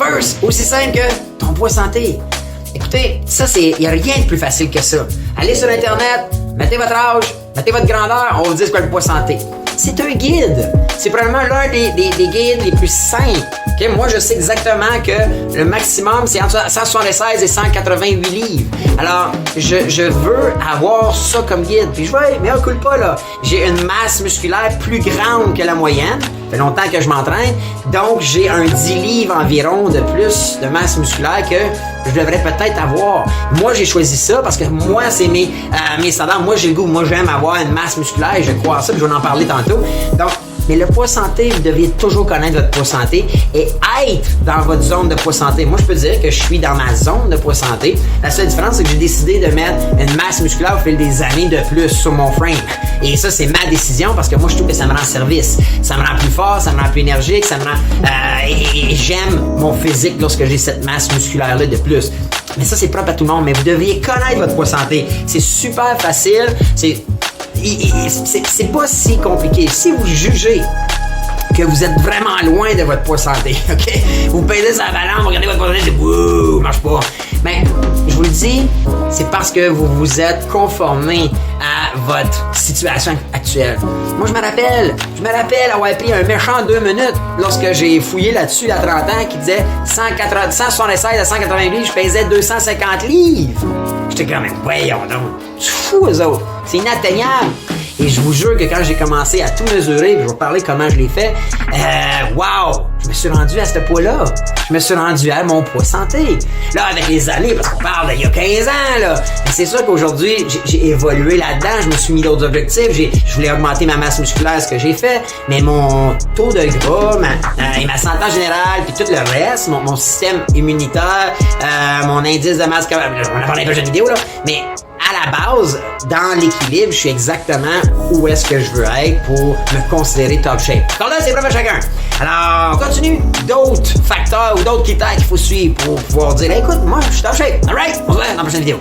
First, aussi simple que ton poids santé. Écoutez, ça, il n'y a rien de plus facile que ça. Allez sur Internet, mettez votre âge, mettez votre grandeur, on vous dit quoi le poids santé. C'est un guide. C'est probablement l'un des guides les plus simples. Okay? Moi, je sais exactement que le maximum, c'est entre 176 et 188 livres. Alors, je veux avoir ça comme guide. Puis je vais, mais coule pas là. J'ai une masse musculaire plus grande que la moyenne. Ça fait longtemps que je m'entraîne. Donc, j'ai un 10 livres environ de plus de masse musculaire que je devrais peut-être avoir. Moi, j'ai choisi ça parce que moi, c'est mes standards. Moi, j'ai le goût. Moi, j'aime avoir une masse musculaire. Je crois à ça, puis je vais en parler tantôt. Donc, mais le poids santé, vous devriez toujours connaître votre poids santé et être dans votre zone de poids santé. Moi, je peux dire que je suis dans ma zone de poids santé. La seule différence, c'est que j'ai décidé de mettre une masse musculaire au fil des années de plus sur mon frame. Et ça, c'est ma décision parce que moi, je trouve que ça me rend service. Ça me rend plus fort, ça me rend plus énergique, ça me rend... et j'aime mon physique lorsque j'ai cette masse musculaire-là de plus. Mais ça, c'est propre à tout le monde. Mais vous devriez connaître votre poids santé. C'est super facile. C'est pas si compliqué. Si vous jugez que vous êtes vraiment loin de votre poids santé, OK? Vous pesez sa balance, vous regardez votre poids santé, c'est wouh, marche pas. Mais je vous le dis, c'est parce que vous vous êtes conformé à votre situation actuelle. Moi, je me rappelle avoir pris un méchant 2 minutes lorsque j'ai fouillé là-dessus à 30 ans qui disait 176 à 188 livres, je pesais 250 livres. J'étais quand même, voyons donc, c'est fou eux autres, c'est inatteignable. Et je vous jure que quand j'ai commencé à tout mesurer, je vais vous parler comment je l'ai fait, wow, je me suis rendu à ce poids-là. Je me suis rendu à mon poids santé. Là, avec les années, parce qu'on parle d'il y a 15 ans, là. Mais c'est sûr qu'aujourd'hui, j'ai évolué là-dedans, je me suis mis d'autres objectifs, je voulais augmenter ma masse musculaire, ce que j'ai fait, mais mon taux de gras, ma santé en général, puis tout le reste, mon système immunitaire, mon indice de masse, on en parle un peu de jeux vidéo, là, mais à la base, dans l'équilibre, je suis exactement où est-ce que je veux être pour me considérer top shape. Donc là, c'est propre à chacun. Alors, on continue. D'autres facteurs ou d'autres critères qu'il faut suivre pour pouvoir dire, écoute, moi, je suis top shape. Alright, on se voit dans la prochaine vidéo.